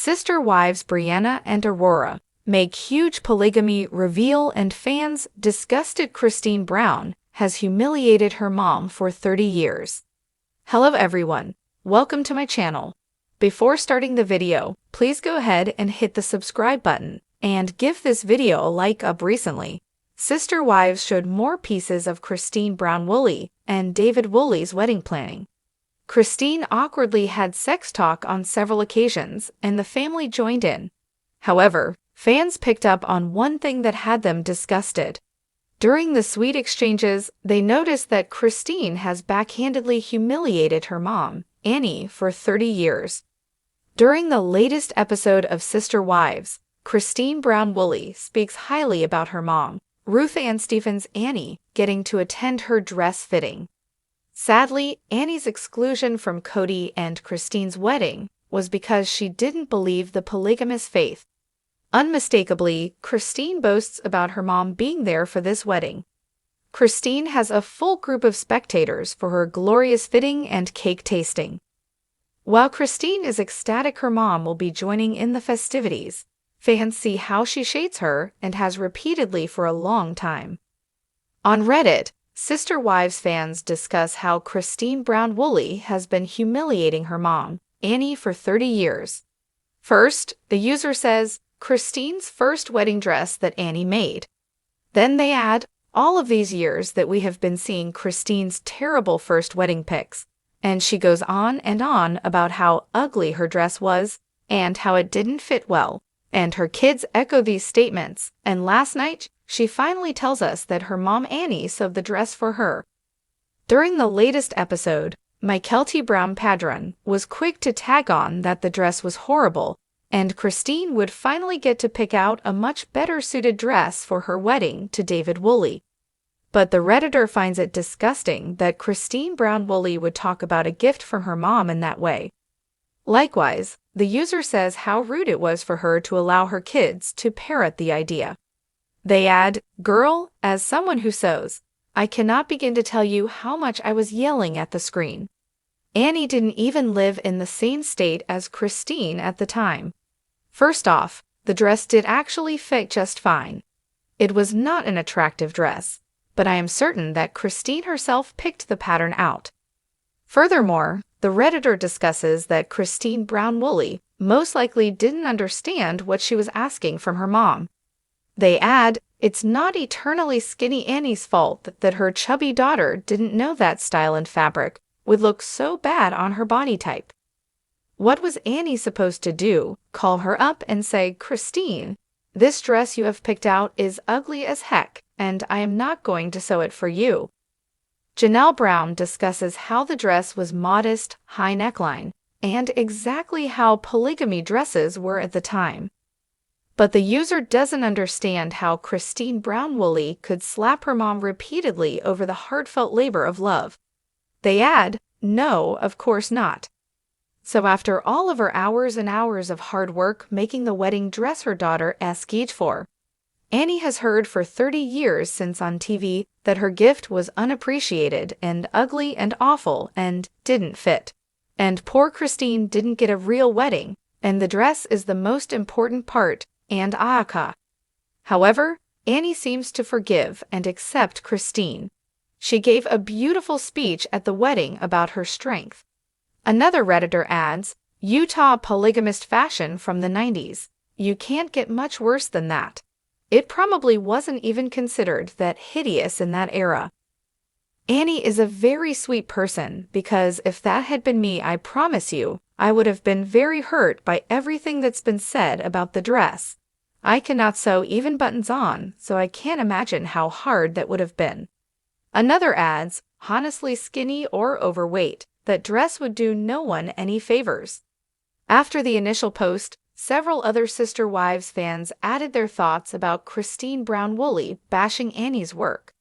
Sister wives Breanna and Aurora make huge polygamy reveal, and fans disgusted Christine Brown has humiliated her mom for 30 years. Hello everyone, welcome to my channel. Before starting the video, please go ahead and hit the subscribe button and give this video a like up. Recently, Sister Wives showed more pieces of Christine Brown Woolley and David Woolley's wedding planning. Christine awkwardly had sex talk on several occasions, and the family joined in. However, fans picked up on one thing that had them disgusted. During the sweet exchanges, they noticed that Christine has backhandedly humiliated her mom, Annie, for 30 years. During the latest episode of Sister Wives, Christine Brown Woolley speaks highly about her mom, Ruth Ann Stevens' Annie, getting to attend her dress fitting. Sadly, Annie's exclusion from Cody and Christine's wedding was because she didn't believe the polygamous faith. Unmistakably, Christine boasts about her mom being there for this wedding. Christine has a full group of spectators for her glorious fitting and cake tasting. While Christine is ecstatic her mom will be joining in the festivities, fans see how she shades her and has repeatedly for a long time. On Reddit, Sister Wives fans discuss how Christine Brown Woolley has been humiliating her mom, Annie, for 30 years. First, the user says, Christine's first wedding dress that Annie made. Then they add, all of these years that we have been seeing Christine's terrible first wedding pics. And she goes on and on about how ugly her dress was and how it didn't fit well. And her kids echo these statements, and last night, she finally tells us that her mom Annie sewed the dress for her. During the latest episode, Mykelti Brown Padron was quick to tag on that the dress was horrible, and Christine would finally get to pick out a much better suited dress for her wedding to David Woolley. But the Redditor finds it disgusting that Christine Brown Woolley would talk about a gift from her mom in that way. Likewise, the user says how rude it was for her to allow her kids to parrot the idea. They add, girl, as someone who sews, I cannot begin to tell you how much I was yelling at the screen. Annie didn't even live in the same state as Christine at the time. First off, the dress did actually fit just fine. It was not an attractive dress, but I am certain that Christine herself picked the pattern out. Furthermore, the Redditor discusses that Christine Brown Woolley most likely didn't understand what she was asking from her mom. They add, it's not eternally skinny Annie's fault that her chubby daughter didn't know that style and fabric would look so bad on her body type. What was Annie supposed to do? Call her up and say, Christine, this dress you have picked out is ugly as heck, and I am not going to sew it for you. Janelle Brown discusses how the dress was modest, high neckline, and exactly how polygamy dresses were at the time. But the user doesn't understand how Christine Brown Woolley could slap her mom repeatedly over the heartfelt labor of love. They add, no, of course not. So after all of her hours and hours of hard work making the wedding dress her daughter asked for, Annie has heard for 30 years since on TV that her gift was unappreciated and ugly and awful and didn't fit. And poor Christine didn't get a real wedding, and the dress is the most important part, and ahaka. However, Annie seems to forgive and accept Christine. She gave a beautiful speech at the wedding about her strength. Another Redditor adds, Utah polygamist fashion from the 90s. You can't get much worse than that. It probably wasn't even considered that hideous in that era. Annie is a very sweet person because if that had been me, I promise you, I would have been very hurt by everything that's been said about the dress. I cannot sew even buttons on, so I can't imagine how hard that would have been. Another adds, honestly skinny or overweight, that dress would do no one any favors. After the initial post, several other Sister Wives fans added their thoughts about Christine Brown Woolley bashing Annie's work.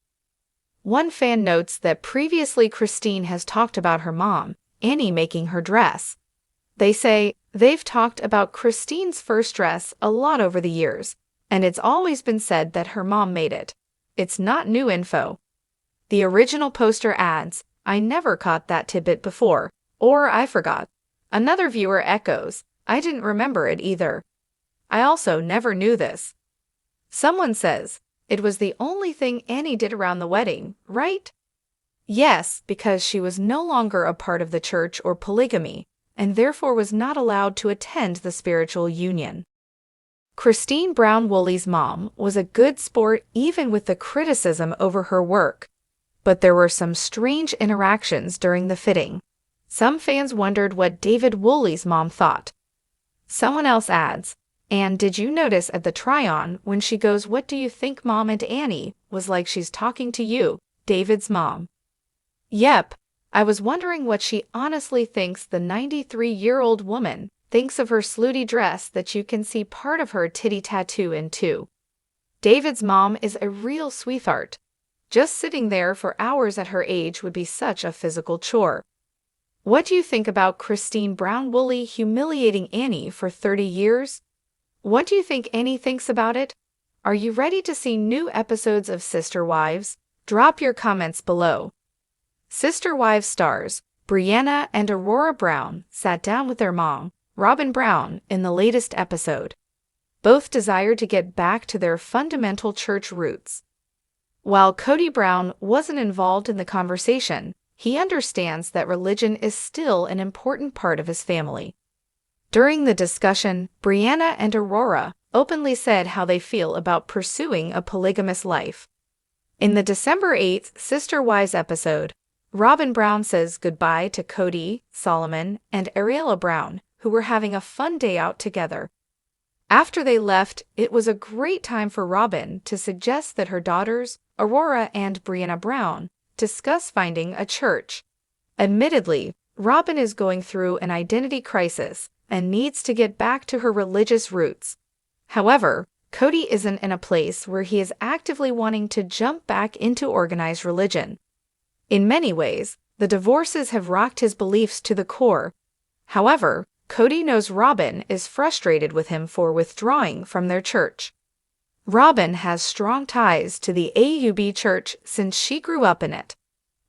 One fan notes that previously Christine has talked about her mom, Annie, making her dress. They say, they've talked about Christine's first dress a lot over the years, and it's always been said that her mom made it. It's not new info. The original poster adds, I never caught that tidbit before, or I forgot. Another viewer echoes, I didn't remember it either. I also never knew this. Someone says, it was the only thing Annie did around the wedding, right? Yes, because she was no longer a part of the church or polygamy, and therefore was not allowed to attend the spiritual union. Christine Brown Woolley's mom was a good sport even with the criticism over her work, but there were some strange interactions during the fitting. Some fans wondered what David Woolley's mom thought. Someone else adds, and did you notice at the try-on when she goes, "What do you think, Mom?" and Annie was like, "She's talking to you, David's mom." Yep, I was wondering what she honestly thinks the 93-year-old woman thinks of her slutty dress that you can see part of her titty tattoo in too. David's mom is a real sweetheart. Just sitting there for hours at her age would be such a physical chore. What do you think about Christine Brown Woolley humiliating Annie for 30 years? What do you think Annie thinks about it? Are you ready to see new episodes of Sister Wives? Drop your comments below. Sister Wives stars Breanna and Aurora Brown sat down with their mom, Robin Brown, in the latest episode. Both desired to get back to their fundamental church roots. While Kody Brown wasn't involved in the conversation, he understands that religion is still an important part of his family. During the discussion, Breanna and Aurora openly said how they feel about pursuing a polygamous life. In the December 8th Sister Wives episode, Robin Brown says goodbye to Kody, Solomon, and Ariella Brown, who were having a fun day out together. After they left, it was a great time for Robin to suggest that her daughters, Aurora and Breanna Brown, discuss finding a church. Admittedly, Robin is going through an identity crisis and needs to get back to her religious roots. However, Kody isn't in a place where he is actively wanting to jump back into organized religion. In many ways, the divorces have rocked his beliefs to the core. However, Kody knows Robin is frustrated with him for withdrawing from their church. Robin has strong ties to the AUB church since she grew up in it.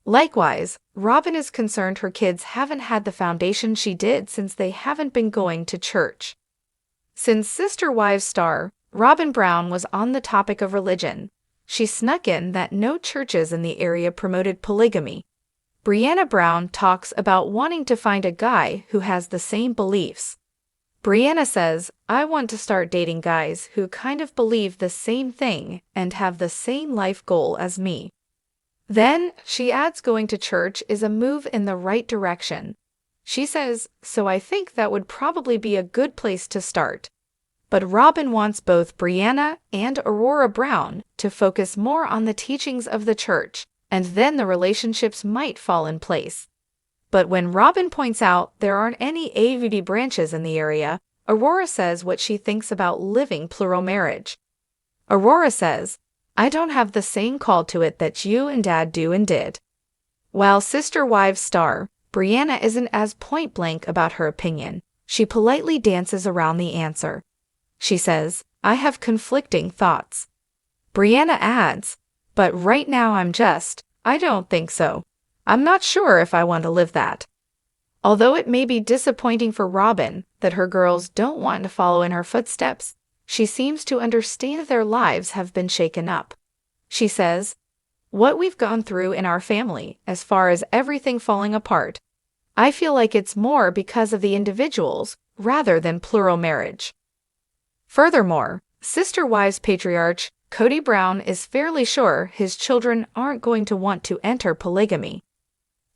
Likewise, Robin is concerned her kids haven't had the foundation she did since they haven't been going to church. Since Sister Wives star Robin Brown was on the topic of religion, she snuck in that no churches in the area promoted polygamy. Breanna Brown talks about wanting to find a guy who has the same beliefs. Breanna says, "I want to start dating guys who kind of believe the same thing and have the same life goal as me." Then, she adds going to church is a move in the right direction. She says, "So I think that would probably be a good place to start." But Robin wants both Breanna and Aurora Brown to focus more on the teachings of the church, and then the relationships might fall in place. But when Robin points out there aren't any AUD branches in the area, Aurora says what she thinks about living plural marriage. Aurora says, "I don't have the same call to it that you and Dad do and did." While Sister Wives star Breanna isn't as point-blank about her opinion, she politely dances around the answer. She says, "I have conflicting thoughts." Breanna adds, "But right now I don't think so. I'm not sure if I want to live that." Although it may be disappointing for Robin that her girls don't want to follow in her footsteps, she seems to understand their lives have been shaken up. She says, "What we've gone through in our family, as far as everything falling apart, I feel like it's more because of the individuals rather than plural marriage." Furthermore, Sister Wives patriarch Kody Brown is fairly sure his children aren't going to want to enter polygamy.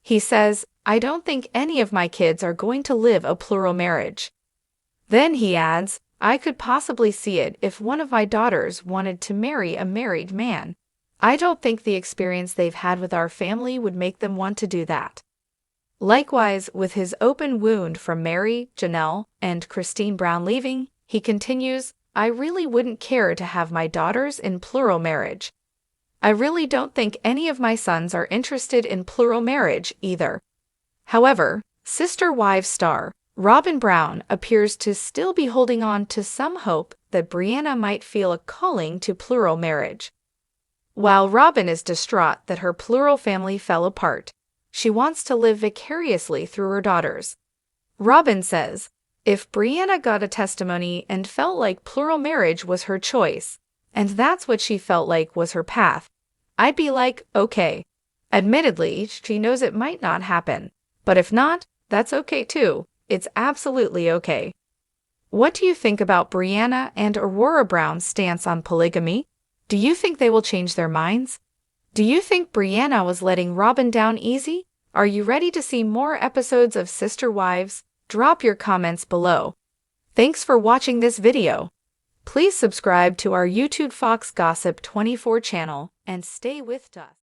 He says, "I don't think any of my kids are going to live a plural marriage." Then he adds, "I could possibly see it if one of my daughters wanted to marry a married man. I don't think the experience they've had with our family would make them want to do that." Likewise, with his open wound from Mary, Janelle, and Christine Brown leaving, he continues, "I really wouldn't care to have my daughters in plural marriage. I really don't think any of my sons are interested in plural marriage either." However, Sister Wives star Robin Brown appears to still be holding on to some hope that Breanna might feel a calling to plural marriage. While Robin is distraught that her plural family fell apart, she wants to live vicariously through her daughters. Robin says, If Breanna got a testimony and felt like plural marriage was her choice, and that's what she felt like was her path, I'd be like, okay. Admittedly, she knows it might not happen, but if not, that's okay too. It's absolutely okay. What do you think about Breanna and Aurora Brown's stance on polygamy? Do you think they will change their minds? Do you think Breanna was letting Robin down easy? Are you ready to see more episodes of Sister Wives? Drop your comments below. Thanks for watching this video. Please subscribe to our YouTube Fox Gossip 24 channel and stay with us.